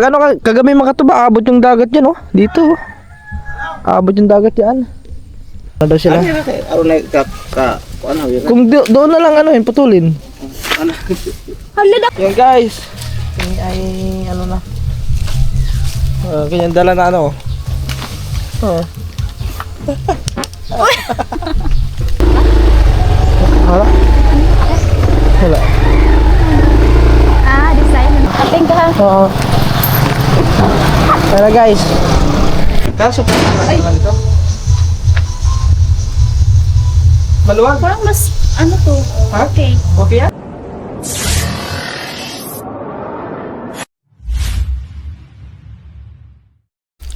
Ano kagabi mga katuba, abot yung dagat yan, oh. Dito, oh. Abot yung dagat yan. Ano daw sila? Ano na ano yun? Kung doon na lang ano yun, putulin. Ano? Yan guys. Ini ay ano na. Kanyang dala na ano. Oh. Hala. Hala. Design. Ating ka. Oo. Tara guys. Kaso pa naman ito. Maluwag? Parang mas ano to? Ha? Okay. Okay yan?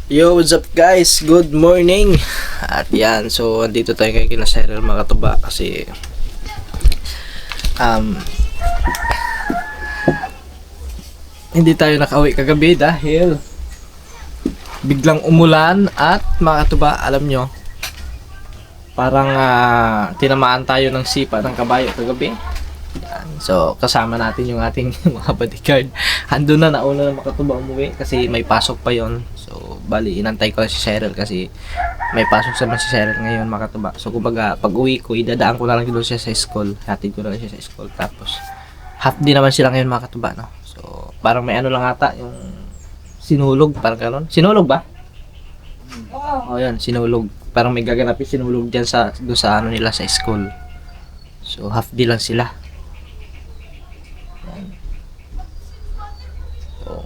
Yo, what's up guys? Good morning! At yan, so andito tayo ngayon kina Cyril mga katuba kasi hindi tayo nakauwi kagabi dahil biglang umulan at mga katuba, alam nyo, parang tinamaan tayo ng sipa ng kabayo kagabi. Yan. So kasama natin yung ating mga bodyguard. Andun na, nauna na makatuba umuwi kasi may pasok pa yon. So bali inantay ko lang si Cyril kasi may pasok naman si Cyril ngayon makatuba. So kumbaga pag uwi ko, idadaan ko na lang doon siya sa school. Hatid ko na lang siya sa school. Tapos half day naman sila ngayon makatuba, no? So parang may ano lang ata yung sinulog, parang gano'n. Sinulog ba? Oo. Oh, yan, sinulog. Parang may gaganapin sinulog dyan doon sa ano nila sa school. So half day lang sila. Yan. So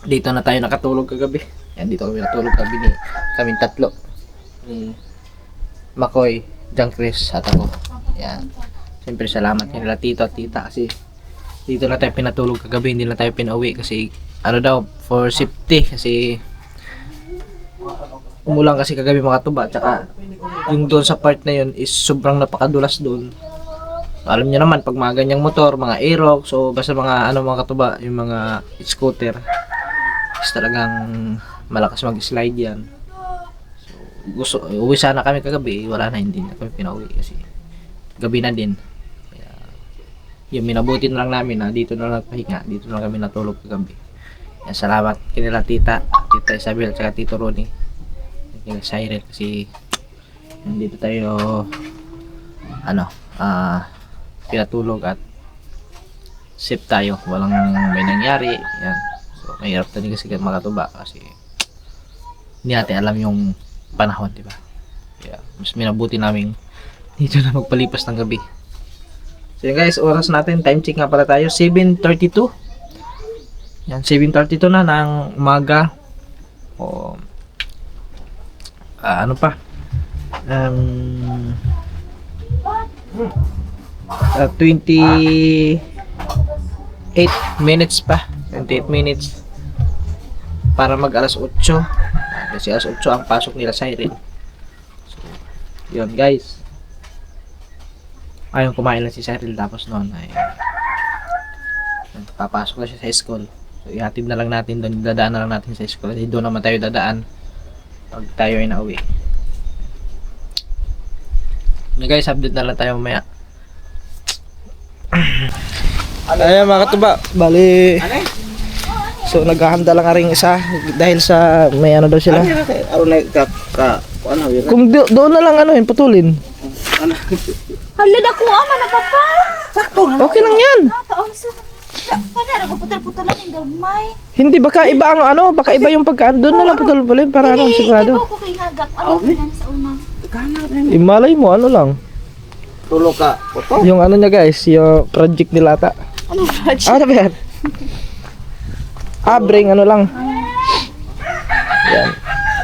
dito na tayo nakatulog kagabi. Yan, dito kami natulog kagabi kaming tatlo. Ni Makoy, John Chris at ako. Yan. Siyempre salamat nila tito at tita kasi dito na tayo pinatulog kagabi, hindi na tayo pinauwi kasi ano daw, for safety kasi umulan kasi kagabi mga tuba, tsaka yung doon sa part na yun is sobrang napakadulas doon. Alam niyo naman pag mga ganyang motor, mga Aerox, so basta mga ano mga katuba, yung mga scooter is talagang malakas mag-slide yan. So uwi sana kami kagabi, wala na, hindi na kami pinauwi kasi gabi na din. Kaya yung minabuti na lang namin na dito na lang pahinga, dito na lang kami natulog kagabi. Kaya salamat kanila tita Isabel at tito Ronnie, kina Cyril kasi nandito tayo pinatulog at safe tayo, walang may nangyari. Yan. So mahirap tani kasi makatuba kasi hindi natin alam yung panahon, diba? Kaya mas minabuti namin dito na magpalipas ng gabi. So yun guys, oras natin, time check nga pala tayo, 7:32. Yan, 7:32 na ng umaga. O ano pa? 28 minutes pa. 28 minutes para mag alas 8. Kasi alas 8 ang pasok nila Cyril. So, yun guys. Ayun, kumain lang si Cyril tapos noon ay papasok na siya sa school. So ihatid na lang natin doon, dadaan na lang natin sa school. Kasi doon naman tayo dadaan pag tayo ay nauwi. Na guys, update na lang tayo mamaya. Ayan mga katuba, bali so naghahanda lang ring isa dahil sa may ano daw sila. Ano na ano yun? Kung doon na lang ano yun, putulin. Ano? Hala na ko ama na papa. Sakto na. Okay lang yan. Panara ko putal-putalan ng gamay. Hindi, baka iba ang ano, baka iba yung pagkaan. Doon na lang putulin para ano, sigurado. Iba ko kay hagap. Ano na sa una? Imalay mo, ano lang. Tulog ka. Puto. Yung ano niya guys, yung project nila ata. Ano project? Ano ba yan? Bring ano lang. Yan.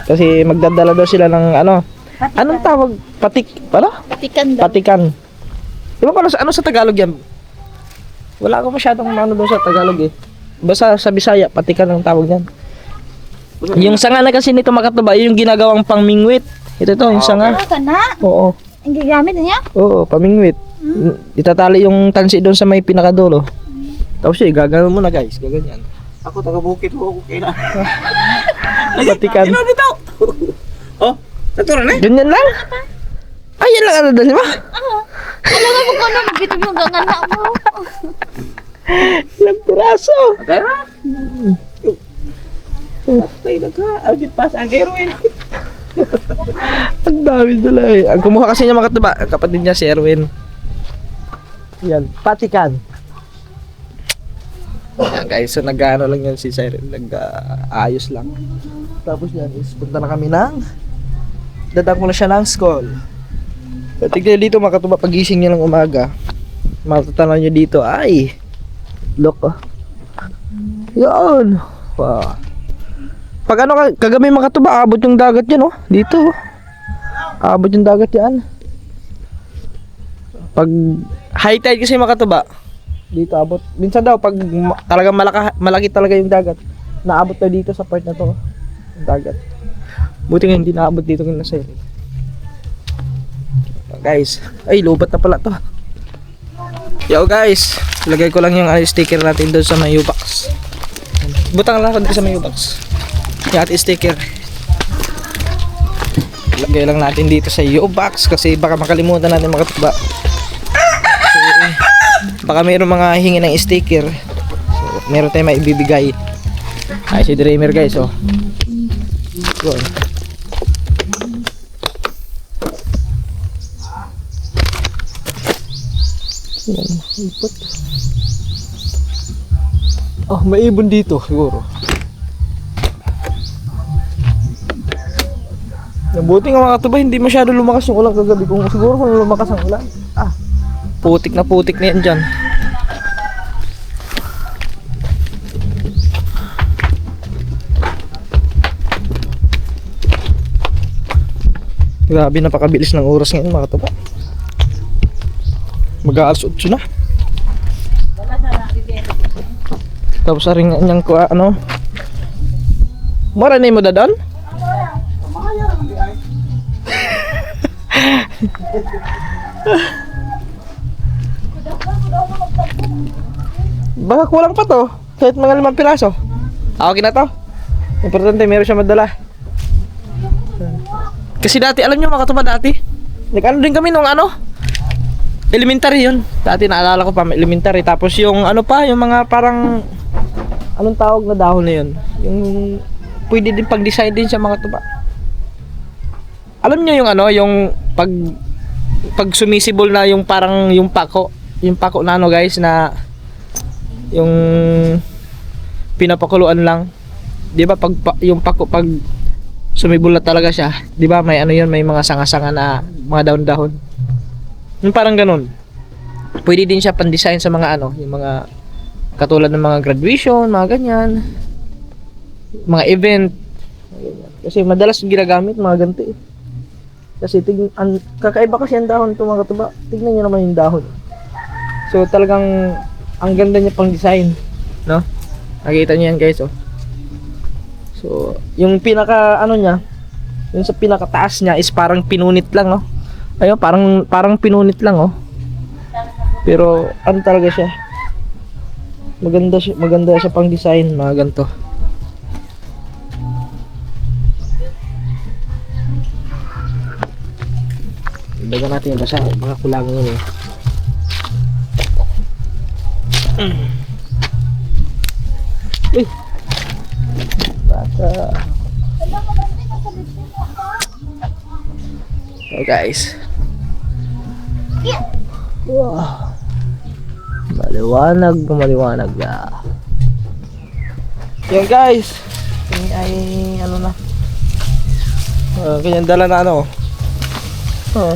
Kasi magdadala daw sila ng ano. Anong tawag? Patikan daw. Patikan. Di ba ano sa Tagalog yan? Wala ako masyadong ano doon sa Tagalog eh. Basta sa Bisaya, patikan ang tawag yan. Yung sanga na kasi nito makatuba, yung ginagawang pangmingwit. Ito yung sanga. Ano ka na? Oo. Ang gagamit niya? Oo, pamingwit. Itatali yung tansi doon sa may pinakadulo. Tapos siya, gagawin mo na guys, gaganyan. Ako taga-bukid ko, okay na. Patikan. Ano dito? Oh, natural na. Ganyan lang? Ay, yan lang ano doon, di ba? Alam mo kung ano, magbitog yung gangan na mo. Ilang piraso. Okay na. Agit pa sa Erwin. Ang dami dala eh. Ang kumuha kasi niya mga katuba, ang kapatid niya si Erwin. Yan, patikan. Yan guys, so nag-ano lang yan si Siren, nag-ayos lang. Tapos yan is punta na kami ng dadak mo na siya ng school. So, tignan nyo dito mga katuba, pagising niya ng umaga. Matatanaw nyo dito, ay look oh. Yan. Wow. Pag ano kagabi mga katuba, abot yung dagat yan oh. Dito oh. Abot yung dagat yan. Pag high tide kasi mga katuba, dito abot. Minsan daw pag talagang malaki talaga yung dagat, naabot na dito sa part na to. Yung dagat. Buti nga hindi naabot dito kung nasa area. Guys, ay lubat na pala to. Yo guys, ilagay ko lang yung sticker natin doon sa may U-box. Butang lang ko dito sa may U-box. Yung ating sticker. Ilagay lang natin dito sa U-box kasi baka makalimutan natin mga katuba. Baka mayroong mga hingi ng sticker, so meron tayong maibibigay. Ay si Dreamer guys oh. Yun. Yan, ipot. Oh, may ibon dito siguro. Nabuti nga mga katuba, hindi masyado lumakas yung ulan kagabi. Kung siguro kung lumakas ang ulan, putik na yan dyan. Grabe, napakabilis ng oras ngayon mga katuba. Mag-aalas 8 na. Tapos aring niyang ko ano. Maranay mo dadan? Baka kulang pa to. Kahit mga 5 piraso. Okay na to. Importante meron siya madala. Kasi dati, alam nyo mga katuba dati, nag-ano din kami nung ano, elementary yun. Dati naalala ko pa, may elementary. Tapos yung ano pa, yung mga parang, anong tawag na dahon na yun? Yung pwede din pag-design din sa mga katuba. Alam nyo yung ano, yung pag sumisibol na yung parang yung pako na ano guys, na yung pinapakuluan lang. 'Di ba pag yung pako pag sumibol na talaga siya, 'di ba may ano 'yun, may mga sanga-sanga na mga dahon-dahon. Yung parang ganun. Pwede din siya pan-design sa mga ano, yung mga katulad ng mga graduation, mga ganyan. Mga event. Kasi madalas ginagamit mga ganito eh. Kasi kakaiba kasi ang dahon ito mga katuba. Tignan niyo naman yung dahon. So talagang ang ganda niya pang design, no? Nakita niyo yan guys, oh. So, yung pinaka ano niya, yung sa pinakataas niya is parang pinunit lang, oh. Ayun, parang pinunit lang, oh. Pero ano talaga siya? Maganda siya pang design, mga ganito. Dagan natin yung basa, baka kulangan yun eh. Uy! Bata. So guys. Wow. Maliwanag na. Yan guys. Ini ay ano na. Ganyan dala na ano. Oh.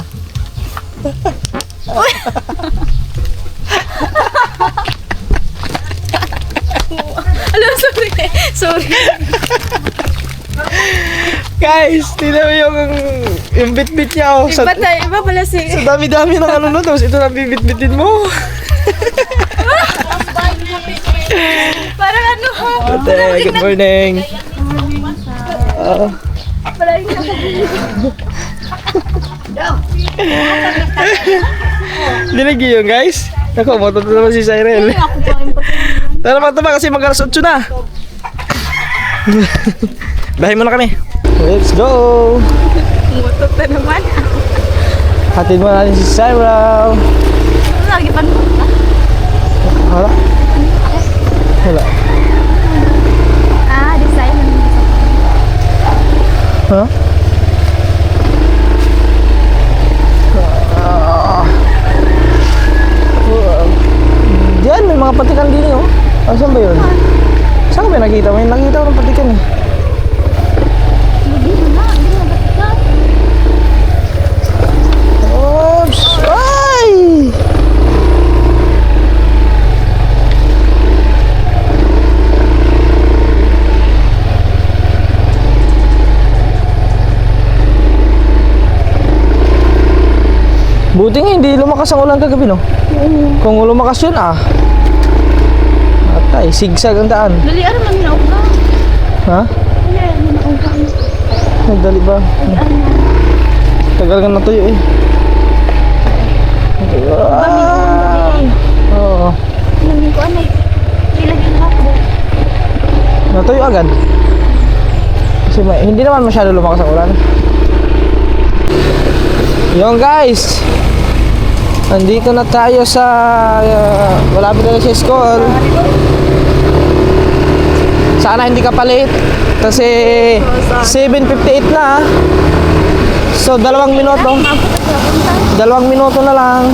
Alam, sorry. Guys, tingnan mo yung bit-bit niya, oh. Iba pala si... Sa dami-dami ng ano, no, tapos ito na bibit-bitin mo. Parang ano ha? Ate, good morning. Dinagi yun guys. Ako, matuto naman si Cyril. Tara naman tama kasi mag-alas 8 na. Bahay muna kami. Let's go. Mutot na naman. Hatid mo natin si Cyril. Lagi pa mo. Wala. Design. Ha? Diyan, may mga patikan din oh. Saan ba yun? Saan ko ba nakita? May nakita ko ng patikan eh. Hindi mo na. Hindi mo na batikan. Oops! Ay! Buti nga hindi lumakas ang ulan kagabi no? Kung lumakas yun atay, sigsag ang daan. Dali, ano man hinauga? Ha? Dali, ano hinauga? Nagdali ba? Dali, ano man. Tagal nga natuyo eh. Oo. Nangin ko, ano eh. Ilagay na ako. Natuyo agad. Kasi hindi naman masyado lumakas ang ulan. Yung guys, nandito na tayo sa malapit na sa school. Sana hindi ka palit kasi 7:58 na. So 2 minuto. 2 minuto na lang.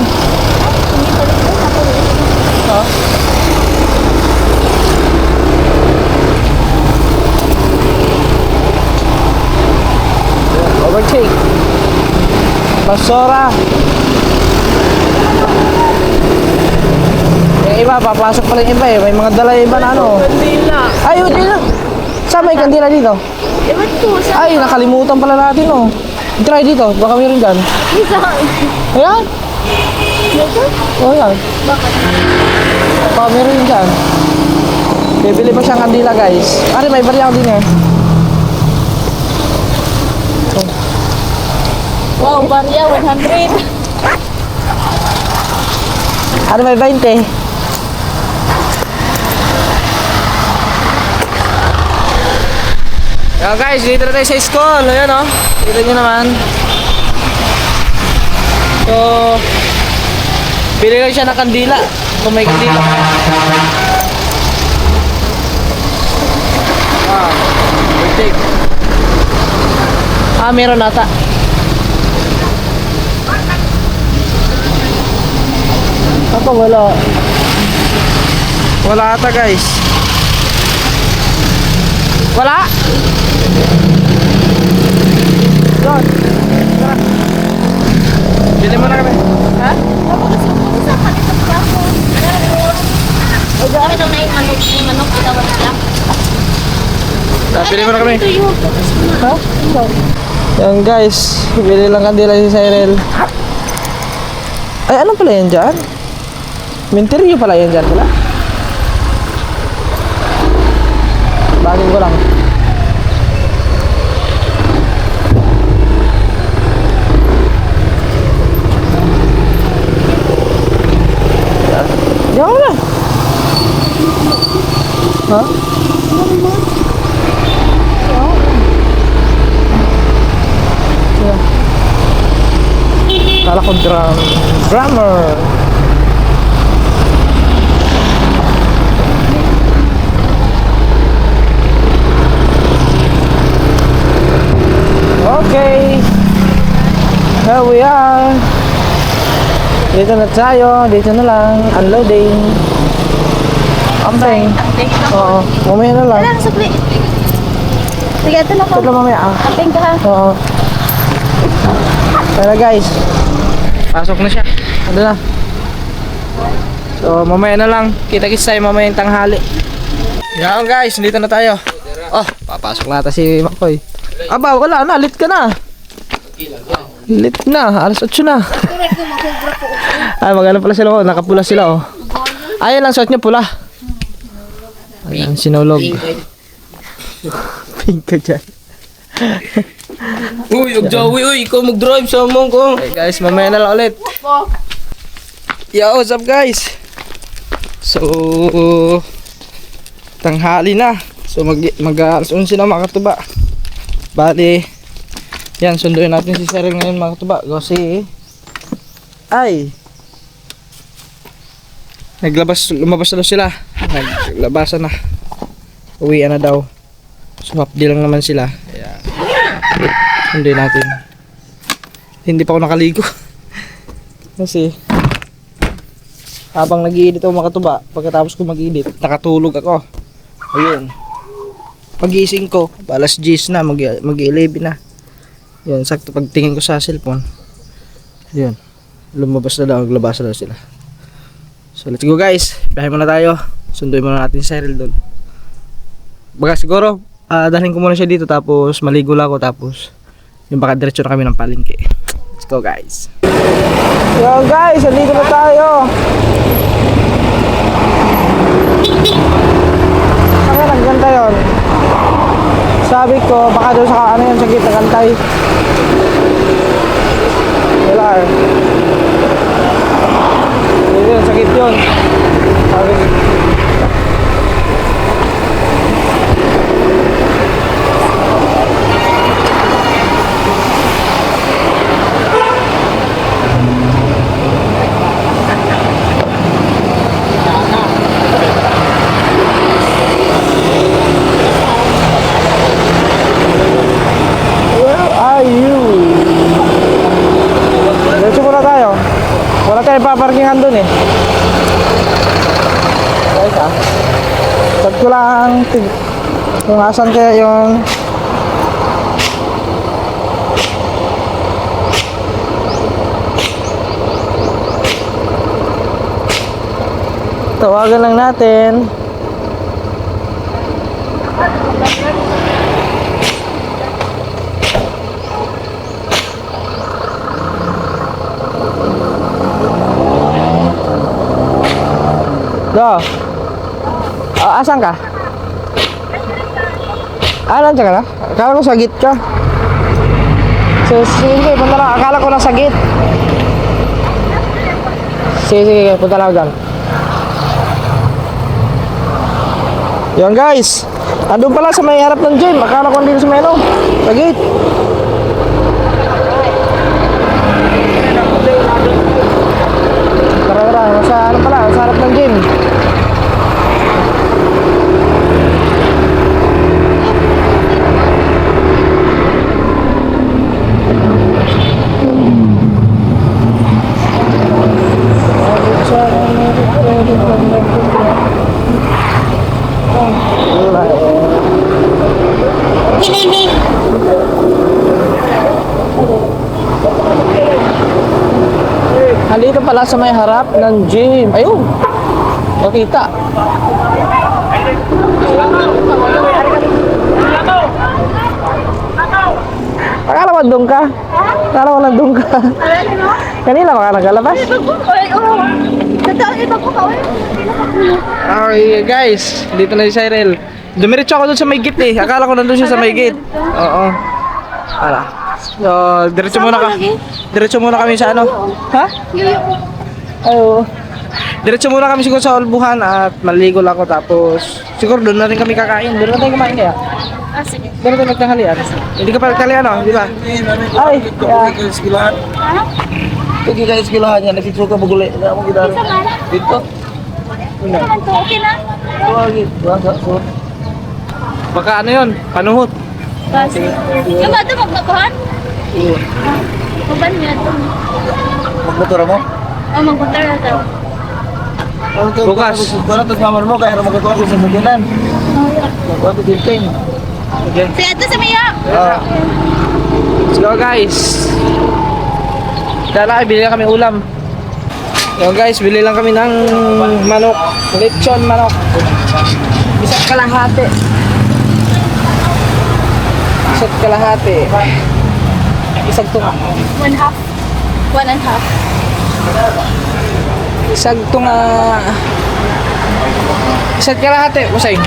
Overtake. Basura. Yung iba, papasok pala yung iba eh. May mga dala yung iba na ano. Kandila. Ay, yun din. Saan may kandila dito? Ewan ko, sa... Ay, nakalimutan pala natin oh. Try dito, baka meron dyan. Isa. Ayan. Dito? Oh, yan. Bakit? Baka meron yun dyan. Bibili pa siyang kandila guys. Ari, may barya din eh. Wow, barya, 100. Ari, may 20. Yo guys, dito na tayo sa school. Ayan oh. Kita nyo naman. So, pili lang siya ng kandila. Kung may kandila. Take. Meron nata. Ako wala. Wala ata guys. Wala? Doon. Bili mo na kami. Ha? Sa kanito pa ako. O, dami daw na yung manok, itawag lang. Bili mo na kami. Ito yun. Ha? Yan guys, bili lang kandila si Cyril. Ay, ano pala yan dyan? Minteryo pala yan dyan pala. Bagay ko lang. Diyan mo na. Ha? Kala ko drummer. Okay. Here we are. Dito na tayo. Dito na lang. Unloading. Amping. Oo. Mamaya na lang. Wala, supli. Sige, ito na ko. Ito lang mamaya Amping ka ha. Oo. Tara guys. Pasok na siya. Ano na. So mamaya na lang. Kita-kits tayo mamaya yung tanghali. Yan guys. Dito na tayo. Oh, papasok na ata si Makoy. Aba, wala na. Lit ka na. Lit na. Alas 8 na. Ay, magana pala sila. Oh. Nakapula sila. Oh. Ayan lang. Suot niya pula. Ayan, sinulog. Pink ka dyan. Uy, Joey, uy, ikaw mag-drive sa mong ko. Okay guys, mamaya na lang ulit. Yo, what's up guys? So, tanghali na. So, mag-alas 11 na mga katuba. Bali, yan, sunduin natin si Cyril ngayon mga katuba. Kasi, ay, lumabas na daw sila. Naglabasan na. Uwian na daw. So, half day lang naman sila. Ayan. Hindi natin. Hindi pa ako nakaligo. Kasi habang nag-i-edit ako mga katuba, pagkatapos ko mag-edit, nakatulog ako. Ayun. Pagising ko, alas 10 na, mag-11 na. Yun, sakto pagtingin ko sa cellphone. Ayun. Lumabas na daw, naglabas na daw sila. So let's go guys. Biyahe muna tayo. Sunduin muna natin si Cyril doon. Baka siguro, dalhin ko muna siya dito tapos maligo lang ako tapos yung baka diretso na kami ng palengke. Let's go guys. Yo guys, nandito na tayo. Ang ganda yun. Sabi ko, baka doon sa ano yan, sa gitna kantay. Wala eh. Yun, sakit yun. Sabi ko. Paparkingan dun eh. Guys Tag ko lang kung asan kaya yung tawagan lang natin. Do. Asan ka? Nandiyan ka na? Akala ko sagit ka. Sige, punta lang. Akala ko nasa gate. Sige, punta lang dyan. Yan guys. Andun pala sa may harap ng gym. Akala ko andun sa may ano. Sa gate. Tara. Nasa ano pala. Sa harap ng gym. Nandito pala sa may harap ng gym. Ayun. Makita. Akala mo doon ka? Akala mo lang doon ka? Kanina baka nagalabas? Okay guys, dito na si Cyril. Dumiretso ako doon sa may gate eh. Akala ko nandun siya sa may gate. Oo. Ala. So, diretso muna kami sa ano? Ha? Ayo. Diretso muna kami siguro sa Olbuhan at maligo lang ako tapos siguro doon na rin kami kakain. Doon na tayo kumain kaya. Sige. Doon na tayo magtanghalian. Hindi ka pa nagtanghalian no? Di ba? Ay, kaya. Hindi ka iskilahan yan. Nagsiso ka maguli. Hindi ako gidaro. Dito. Okay na? Baka ano yun? Panuhot. Yung ba ito magbakuhan? Oo. Maban niya ito. Magmotora mo? Oo, magmotor na ito. Bukas. Kung ito mamar mo, kaya magkatuwa ko sa magilan. Magkatuwa ko din. Okay. Sige, ito sa Maya. Let's go guys. Dala, bili lang kami ulam. So guys, bili lang kami ng manok. Lechon manok. Isa't kalahati. Isa't kalahati. Isang tunga. 1/2. 1.5. Isang tunga. Isa't kalahati. Usay.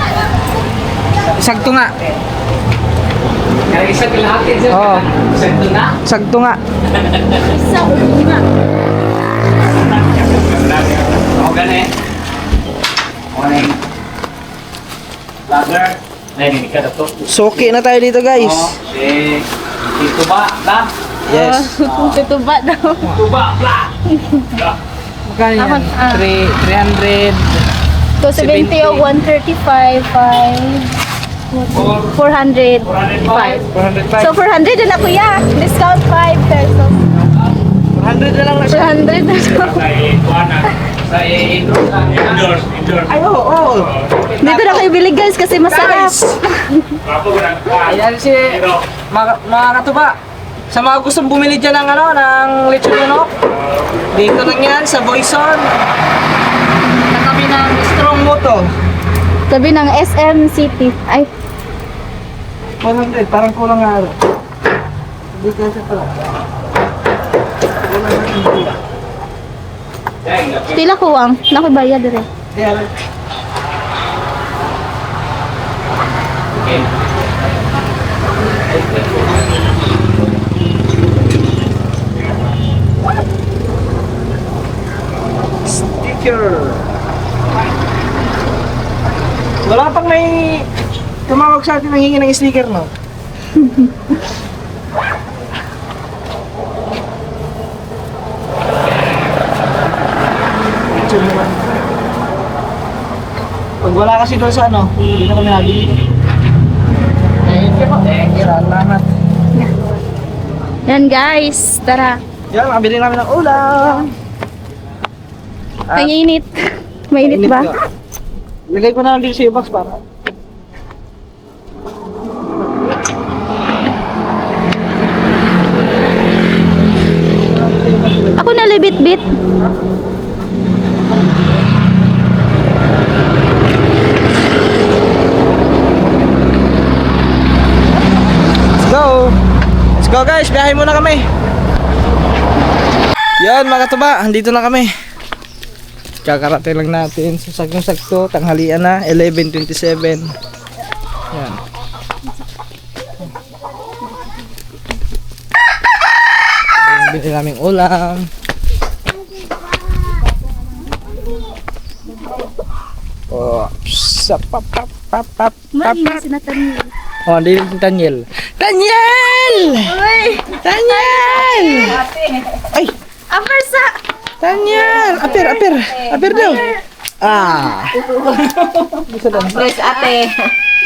Isang tunga. Isang kalahati siya. Oo. Isang tuna. Isang tunga. Isang una. Ako gani. Morning. Lager. Narinig ka na to. Soki na tayo dito guys. Dito ba? La? Yes. Tutuba daw. Tuba. La? Magkano yan? 300. 270 o 135. 5. 405. 405. So 400 na kuya. Discount 5 pesos. 400 na lang na siya. 400 na siya. Sa indoors. Ay, oo. Dito na kayo bili guys kasi masarap. Ayan si mga katuba. Sa mga gustong bumili dyan ng ng lechon manok, dito lang yan sa Boyson. Katabi ng Strong Moto. Tabi ng SM City. Ay, 400, parang kulang nga. Hindi kasi pala. pila kuwang. Nakibayad dire. Ayan. Sticker. Wala pang may tumawag sa atin nanghingi ng sticker, no? Pag wala kasi doon sa hindi na kami nabili. Thank you, salamat. Yan guys, tara. Yan, makabili namin ng ulam. Ang init. Mainit ba? ka. Lagay ko na lang dito sa box para. Ako nalibit-bit. Let's go! Let's go guys, biyahe muna kami. Yan mga katuba, andito na kami. Kakarating lang natin sa saktong-sakto, tanghalian na, 11:27. Yan. Yung binili naming ulam. Oh, psap, pap, pap, pap, pap, pap. Mali si Nathaniel. Oh, hindi si Daniel. Daniel! Uy! Daniel! Ay! Apersa! Daniel! Apir daw! Ah! Press ate.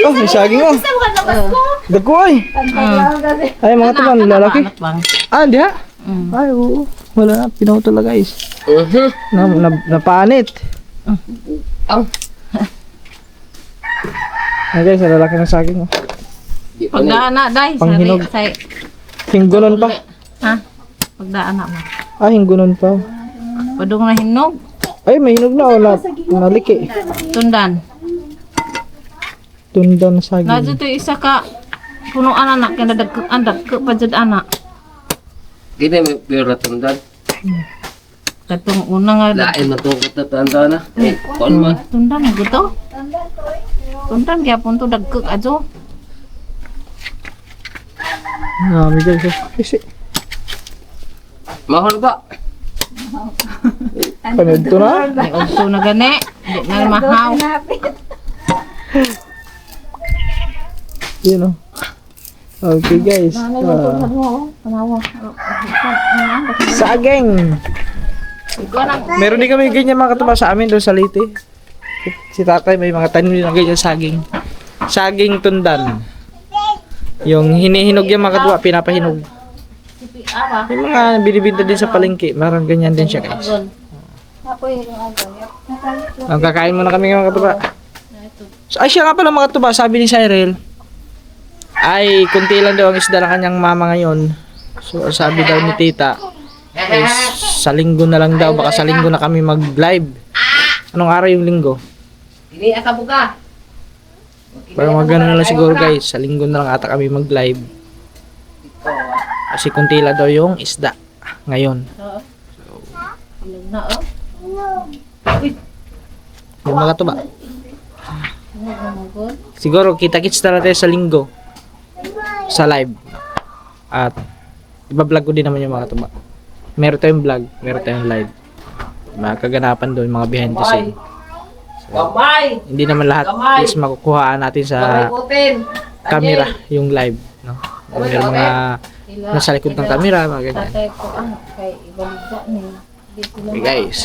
Oh, may saging oh. Sa mga labas ko. Dagko ay! Ay, mga tuman, lalaki. Ah, di ha? Ay, oo. Wala na, pinauto na guys. Napanit. Ay guys, lalaki ng saging oh. Pagdaan na, day. Panghinog. Say, Hinggunon pa. ha? Pagdaan na mo. Ah, hinggunon pa. Padung na hinog. Ay, may hinog na o naliki. Tundan. Tundan saging. Na dito isa ka punuan anak kaya nadag ke pajud anak. Gini may pira tundan. Katong una nga Lain matukot na tanda na. Kuan man. tundan na guto. Tundan kaya punto dagkek ajo. Nami guys oh. Kasi, Mahal ba? panito na. May ogso na gani. Di na mahaw. Yun oh. Okay guys. Saging. Meron din kami ganyan mga katuba sa amin doon sa Leyte. Si tatay may mga tanim din ng ganyan saging. Saging tundan. Yung hinihinog yan mga katuba, pinapahinog. Yung mga binibinta din sa palengke, meron ganyan din siya guys. Ang kakain muna kami mga katuba. Ay siya nga pala mga katuba, sabi ni Cyril, ay kunti lang daw ang isda ng kanyang mama ngayon. So sabi daw ni tita, is sa linggo na lang daw, baka sa linggo na kami mag-live. Anong araw yung linggo? Dili aka buka. Parang mga ganun na lang siguro guys, sa linggo na lang ata kami mag-live. Kasi kunti lang daw yung isda ngayon. Hinog na oh. Yung mga tuba. Hinog na mo gud. Siguro kita-kits na natin sa linggo sa live. At iba-vlog ko din naman yung mga tuba. Meron tayong vlog, meron tayong live. Mga kaganapan doon, mga behind the scene. Kamay! Hindi naman lahat is makukuhaan natin sa Putin! camera, yung live. No? Meron mga nasa likod ng camera, mga ganyan. Tatay ko kay ibalida ni. Di sila Okay guys.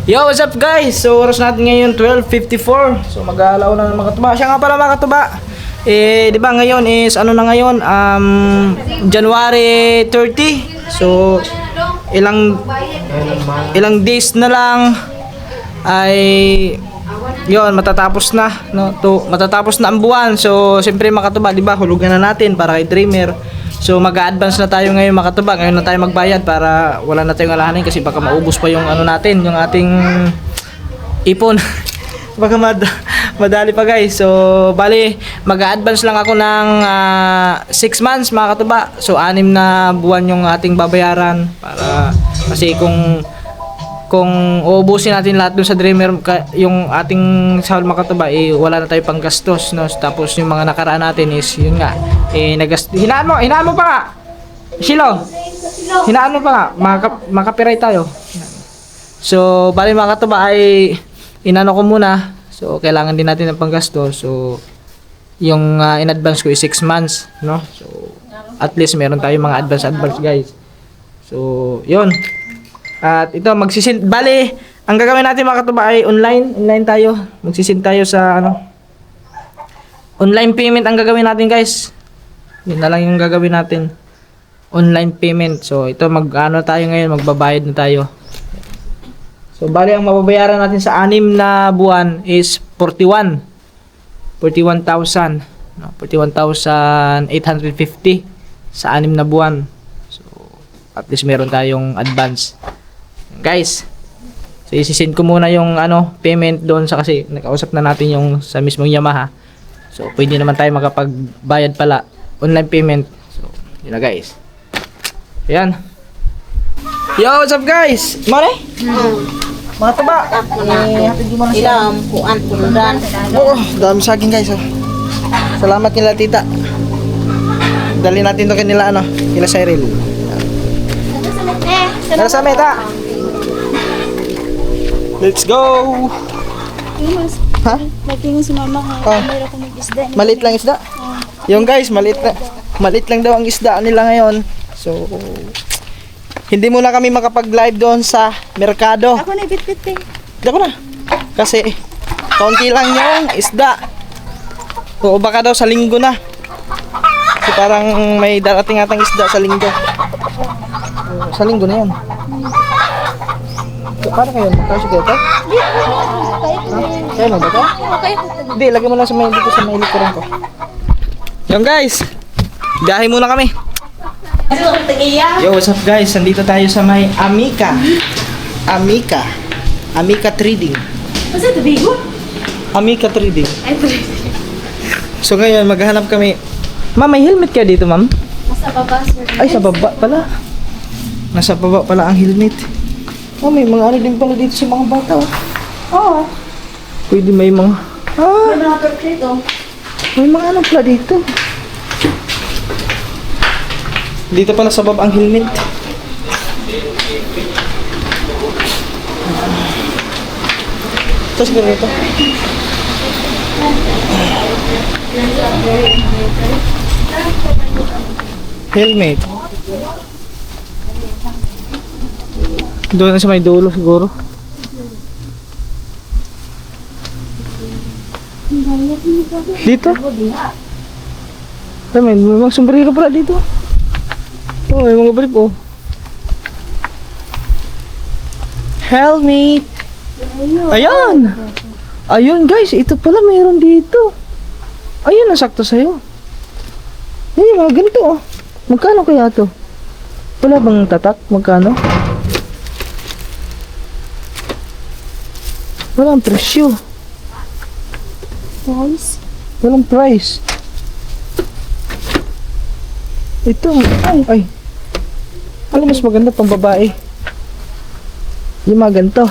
Yo, what's up guys? So, oras natin ngayon 12:54. So, mag-aalaw na ng mga katuba. Siya nga pala mga katuba. Di ba ngayon is ano na ngayon? January 30. So, ilang days na lang ay yon matatapos na matatapos na ang buwan. So, siyempre mga katuba, di ba? Hulugan na natin para kay Dreamer. So mag-a-advance na tayo ngayon mga katuba. Ngayon na tayo magbayad para wala na tayong alahanin kasi baka maubos pa yung ano natin, yung ating ipon. Baka madali pa guys. So bali mag-a-advance lang ako ng 6 months mga katuba. So 6 na buwan yung ating babayaran para kasi kung uubusin natin lahat dun sa Dreamer yung ating sahod mga katuba, wala na tayo pang gastos, no? Tapos yung mga nakaraan natin is yun nga hinaan mo pa nga Shilo, hinaan mo pa nga makapiray tayo. So bali mga katuba ay inano ko muna, so kailangan din natin ng panggastos. So yung in advance ko is 6 months, no? So at least meron tayo mga advance guys. So yun. At ito bali ang gagawin natin mga katuba ay online tayo. Magsisin tayo sa online payment ang gagawin natin guys. Yun na lang yung gagawin natin, online payment. So ito tayo ngayon, magbabayad na tayo. So bali ang mababayaran natin sa 6 na buwan is 41,000, no? 41,850 sa 6 na buwan. So at least meron tayong advance guys. So isisend ko muna yung payment doon sa, kasi nakausap na natin yung sa mismong Yamaha. So pwede naman tayo makapagbayad pala online payment. So yun na guys. Ayan. Yo, what's up guys? Mare? Mga taba. Hatid mo na siya. Kuan puludan. Oo, dami sa akin guys. Salamat nila tita. Dali natin to kanila kila Cyril. Tara sa meta. Let's go! Ha? Nagtingin si mama ko. Oh. Mayroon ko mag-isda. Maliit lang isda? Yung guys, maliit lang daw ang isda nila ngayon. So, hindi muna kami makapag-live doon sa merkado. Ako na bit-bit eh. Hindi ko na. Kasi, kaunti lang yung isda. O baka daw sa linggo na. Kasi parang may darating atang isda sa linggo. Sa linggo na yan. So, paano kayo? Magkasya kayo ito? Kaya mo ba ito? Hindi, lagay mo lang dito sa may likuran ko. Yung guys, biyahe muna kami. Yo, what's up guys? Nandito tayo sa may Amica Trading. Kasi ito bigo? Amica Trading. Ay, So ngayon, maghahanap kami. Ma'am, may helmet kaya dito ma'am? nasa baba sir. Ay, sa baba pala. Nasa baba pala ang helmet. Oh, may mga din pala dito sa mga bata. Oo. Pwede may mga... May mga perklito. May mga pala dito. Dito pala sa baba ang helmet. Ito siguro ito. Helmet. Doon na sa may dulo siguro. Dito? Ay, may mga sombrero pala dito. Oh, may mga brief oh. Helmet. Ayan. Ayun guys, ito pala mayroon dito. Ayun, nasakto sa'yo. Ay, mga ganito oh. Magkano kaya to? Wala bang tatak? Magkano? Walang presyo. Price? Walang price. Ito, ay. Alam, mas maganda pang babae. Yung mga ganito.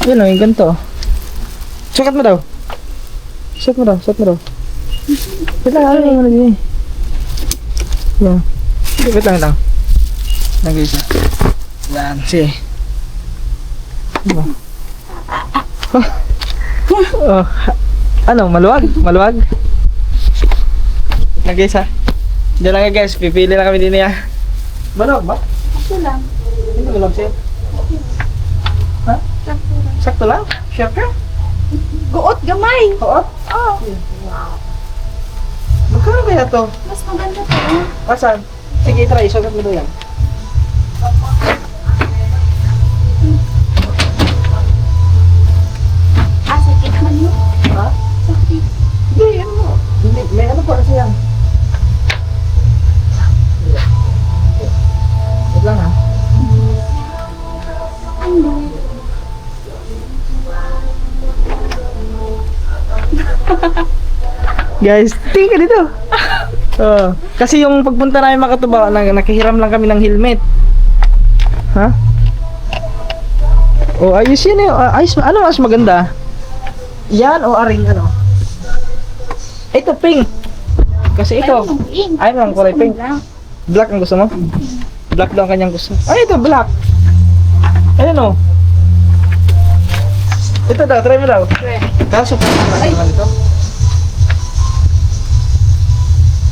Yun o, yung ganito. Sukat mo daw. Sukat mo daw. Wait lang, ano yung nalagay. Yan. Wait lang. Nagay siya. Yan, sige. Diba? Oh, ano, maluwag? Nagay siya. Diyan lang guys, pipili lang kami din niya. Maluwag ba? Ito lang. Hindi maluwag siya. Sakto lang? Siyempre? Guot gamay. Oo. Oh, Magkano kaya to? mas maganda to. Asan? Sige, try. Sugat mo doon yan. Ah, sakit man yun. Ha? Sakit. Hindi, ano mo. Hindi, may ano pa kasi yan. Wait lang ha. Guys, tingin ka dito. Kasi yung pagpunta namin Makatuba, nakihiram lang kami ng helmet. Ha? Oh, ayos yun eh. Ayos, ano mas maganda? Yan o aring ano? Ito, pink. Kasi ito, ayaw lang kulay pink. Black ang gusto mo? Black daw ang kanyang gusto. Ay, ito, black. Ayan o. Ito daw, try mo daw. Kaso, ay, naman ito.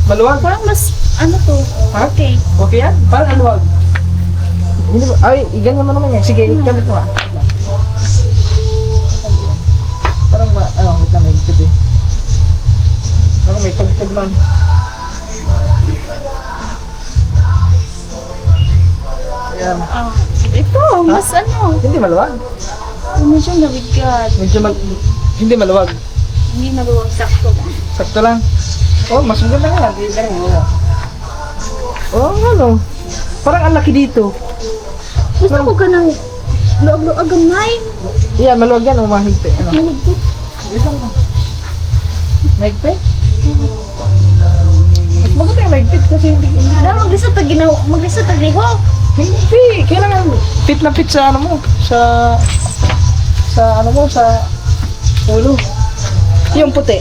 Maluwag? Parang mas, ano to? Ha? Okay. Okay yan? Parang maluwag. Hindi ba? Ay, ganyan mo naman yan. Sige, gamit mo ah. Parang wait lang, may higpit eh. Parang may tagtag man. Ayan. Ah, ito, mas ano. Hindi maluwag. Medyo nabigat. Medyo hindi maluwag. Hindi naluwag sakto lang. Sakto lang. Oh, mas maganda nga. Hindi ganyan mo. Oh, ano? Parang ang laki dito. Gusto ko ka ng loob-loob gamay. Yan, maluwag yan. O, mahigpit. Ano? Malagkit. Mahigpit? Mas maganda yung mahigpit kasi hindi. Dahil maglisa tag ginawa, maglisa tag liho. Hindi, kailangan fit na fit sa ano mo, sa ano mo, sa ulo. Yung puti.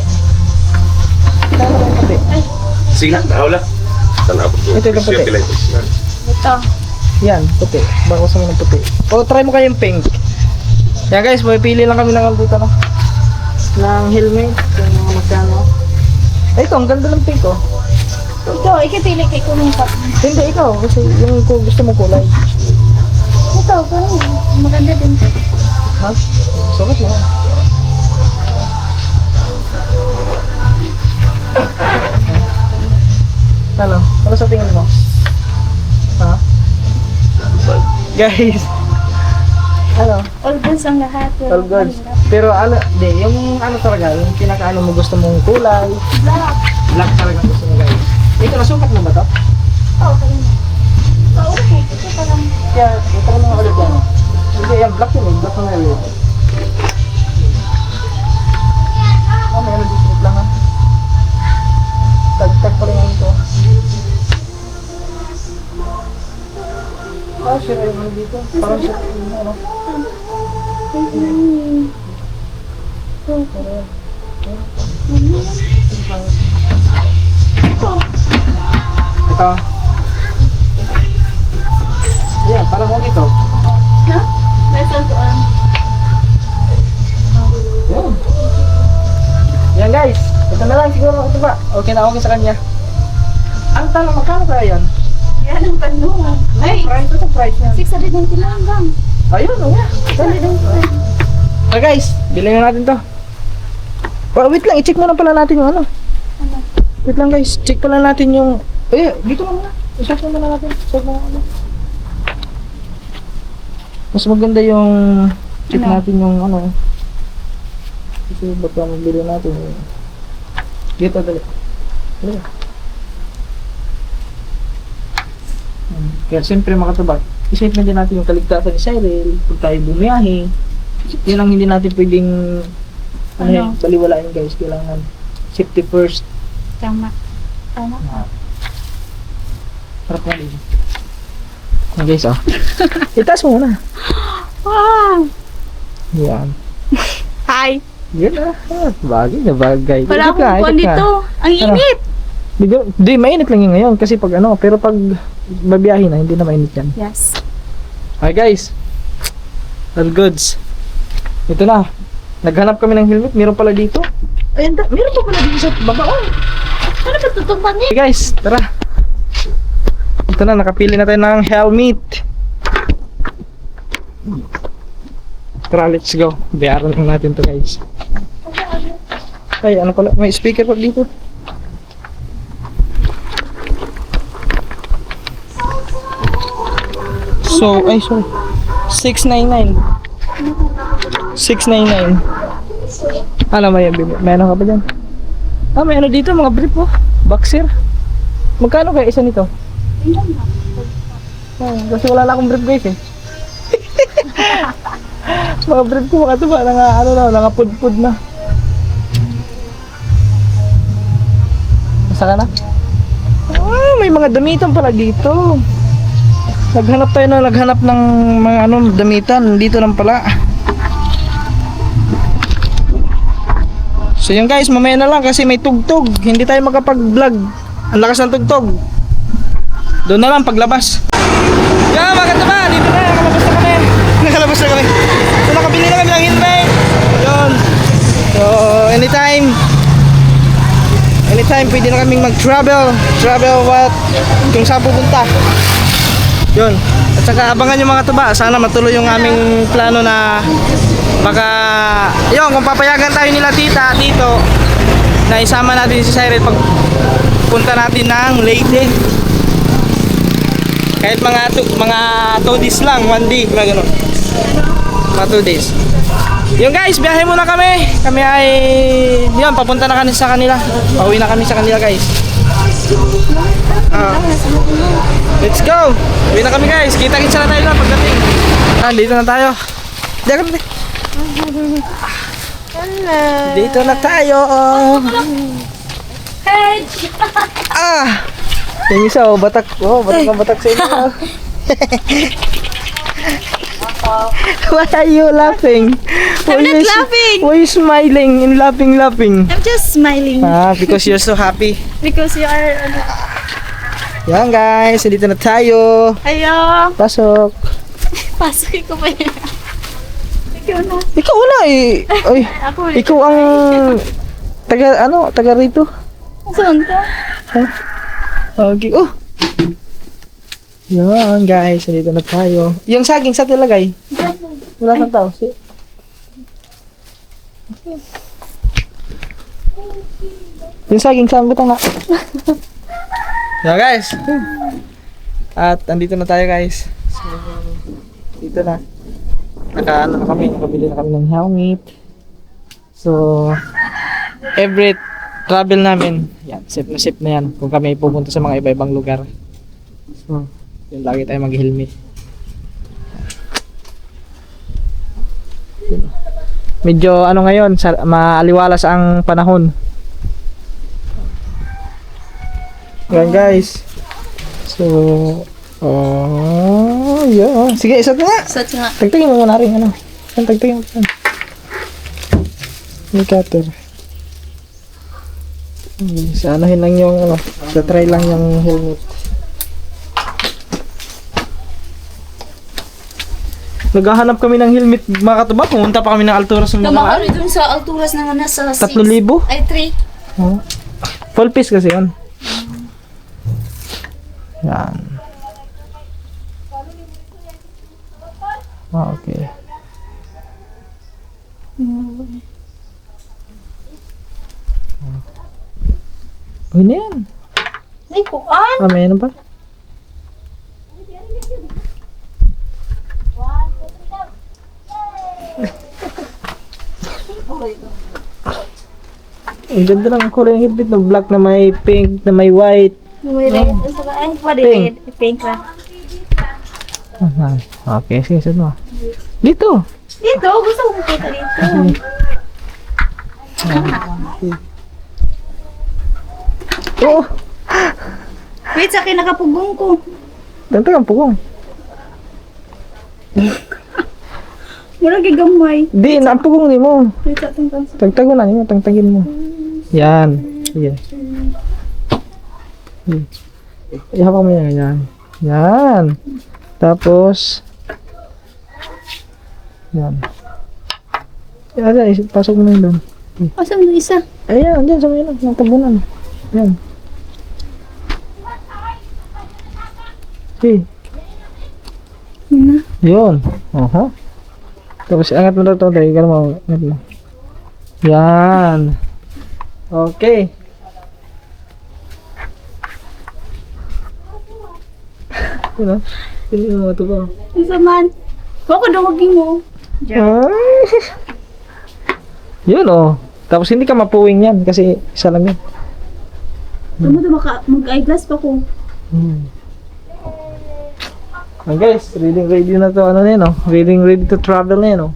Kailangan yung puti. Sige, naula. Tanapot ko. Ito yung puti. Ito. Yan, puti. Bako sa ng puti. O, try mo kayong pink. Yan guys, pili lang kami ng dito no. Ng helmet, yung mga magkano. Ay, ito, ang ganda ng pink oh. Ito, ikipili kay kulong pa. Hindi, ikaw, kasi yung gusto mo kulay. Ito, parang maganda din. Ha? Sukat mo. Ano? Ano sa tingin mo? Ha? Guys. Ano? All goods ang lahat. All goods. Pero ano, di, yung ano talaga, yung pinaka-ano mo gusto mong kulay. Black. Black talaga gusto mo guys. Ito, nasukat mo ba to? Oo, okay. Oo, okay. Ito parang Yeah, ito mo mga ulit yan. Hindi, yung black yun eh. Black na ulit. Oh, may ano dito lang ha. Tag-tag pa rin yung ito. Ah, sira yung ano dito. Parang sira yung ano. Ito. Yan, parang kung ito. ha? Metal to Yan. Yan guys. Ito na lang siguro. Ito ba? Okay na okay sa kanya. Ang tanong, magkano kaya yan? Yan ang tanong. Ay, Price, ito price niya. 690 lang lang. Ayun, oh yeah. 690. So guys, bilhin na natin to. Oh, wait lang, i-check muna pala natin yung ano. Ano? Wait lang guys, check pala natin yung... dito muna. I-check muna natin. Check muna natin. Mas maganda yung... Check Ano? natin yung ano. Kasi baka mabili natin. Dito, dali. Dali. Kaya siyempre makatubag. I-save na din natin yung kaligtasan ni Cyril. Pag tayo bumiyahe. Yun ang hindi natin pwedeng Ano? baliwalain guys. Kailangan safety first. Tama. Tama. Harap na din. Yan guys oh. Itaas mo muna. Wow! Yan. Hi! Yun ah. Bagay na bagay. Wala Ikot ka, akong kuwan ikot ka. dito. Ang Ano? init! Di, mainit lang yun ngayon kasi pag ano, pero pag babiyahin na, hindi na mainit yan. Yes. Hi guys. All goods. Ito na. Naghanap kami ng helmet. Meron pala dito. Ayun, meron pa pala dito sa baba. Oh. Ano ba tutupan niya? Okay guys, tara. Ito na, nakapili na tayo ng helmet. Tara, let's go. Bayaran lang natin to guys. Ay, ano pala? May speaker pa dito. So, ay sorry. 699. 699. Ano may ano ka ba dyan? Ah, may ano dito, mga brief oh. Boxer. Magkano kaya isa nito? Oh, kasi wala na akong brief guys eh. Mga brief ko mga ito ba, nangapud-pud na. Masa ka na? Ah, may mga damitan pala dito. Naghanap ng mga damitan dito lang pala. So yun guys, mamaya na lang kasi may tugtog. Hindi tayo makapag-vlog. Ang lakas ng tugtog. Doon na lang paglabas. Yeah, maganda ba? Dito na, nakalabas na kami. So nakabili na kami ng helmet. Yun. So anytime pwede na kaming mag-travel. Travel kung saan pupunta. Yun. At saka abangan yung mga tuba. Sana matuloy yung aming plano na baka yun, kung papayagan tayo nila tita dito na isama natin si Cyril pag punta natin ng Leyte. Kahit mga 2 days lang, 1 day, mga ganun. Mga 2 days. Yun guys, biyahe muna kami. Kami ay yun, papunta na kami sa kanila. Pauwi na kami sa kanila guys. Let's go! Uwi na kami guys. Kita-kitsa na tayo na pagdating. Dito na tayo. Dito na tayo. Yung isa batak. Batak sa inyo. Why are you laughing? I'm not laughing. Why you smiling and laughing? I'm just smiling Because you're so happy. because you are Yan guys, dito na tayo. ayo. Pasok. Pasok ko pa yan. Ikaw na. Ikaw wala eh. Oy, Ako ulit. ikaw ang taga rito. Saan ka? Okay. Oh. Yan guys, dito na tayo. Yung saging sa tilagay. Wala kang tao. Yung saging saan ba nga? Yan guys. At andito na tayo guys. So, dito na. Nakabili na kami ng helmet. So, every travel namin, yan, safe na yan. Kung kami pupunta sa mga iba-ibang lugar. So, yun, lagi tayo mag-helmet. Medyo ngayon, maaliwalas ang panahon. Yan guys. So, yeah. Sige, isa na nga. Sa nga. Tagtagin mo muna rin tagtagin mo. May cutter. Sa anuhin lang yung sa try lang yung helmet. Naghahanap kami ng helmet mga katuba. Pumunta pa kami ng Alturas ng mga Namahal dun sa alturas na nasa 6. 3,000? Ay, 3. Oh. Full piece kasi yun. Yan. Okay. Uy na yan. Ay, kuan. May ano pa? Ang ganda ng kulay ng helmet na black na may pink na may white. May red. Ay, pwede Pink. red. Pink lang. Okay, sige, mo. Dito. Dito, gusto ko makita dito. Oo. Wait, sa akin nakapugong ko. Tantang ang pugong. Mura gigamay. Di, naapugong ni mo. Wait, sa ating kansa. Tagtago na niyo, tagtagin mo. Yan. Sige. Ihawak mo yan. Yan. Tapos, yan. Yan, pasok mo na yun doon. Asan mo isa? Ayan, dyan sa may ng tabunan. Yan. Okay. Yun na. Yun. Tapos angat mo daw ito. Dahil ka mo. Angat mo. Yan. Okay. Yun o. Yun mo ito ba? Isa man. Bako dawagin mo. Ay. Yun o. Tapos hindi ka mapuwing yan kasi isa lang yan. Tama na mag-eyeglass pa ko. Oh, guys, ready na to. Ano na yun o? Ready to travel na yun o.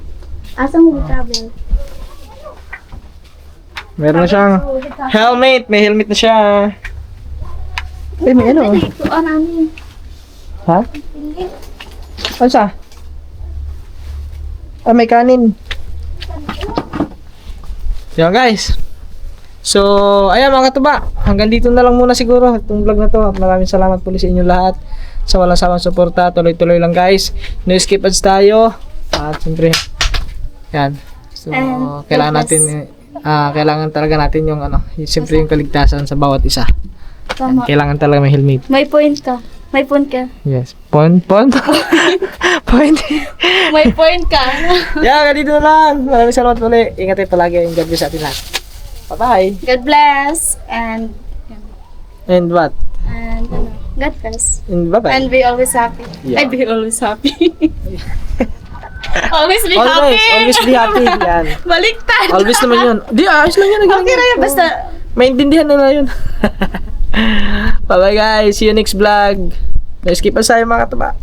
Asa mo travel? Meron na siyang helmet. May helmet na siya. Eh, may ano? Ito, namin. Ha? Ano sa? Ah, may kanin. Yan guys. So, ayan mga katuba. Hanggang dito na lang muna siguro itong vlog na to. At maraming salamat po sa inyo lahat sa walang sawang suporta. Tuloy-tuloy lang guys. No skip ads tayo. At siyempre, yan. So, And kailangan talaga natin yung siyempre yung kaligtasan sa bawat isa. Yan, Tama. kailangan talaga may helmet. May point ka. May point ka. Yes. Point? Point? May point ka. Yeah, ganito na lang. Maraming salamat ulit. Ingat tayo palagi. And God bless sa atin lahat. Bye-bye. God bless. And What? God bless. And bye-bye. And be always happy. Yeah. Be always happy. Always be Always. happy. Always be happy. Yan. Baliktad. Always naman yun. Di, ayos lang yun. Okay na yun. Basta Maintindihan nila yun. Bye-bye guys. See you next vlog. Let's keep aside mga katuba.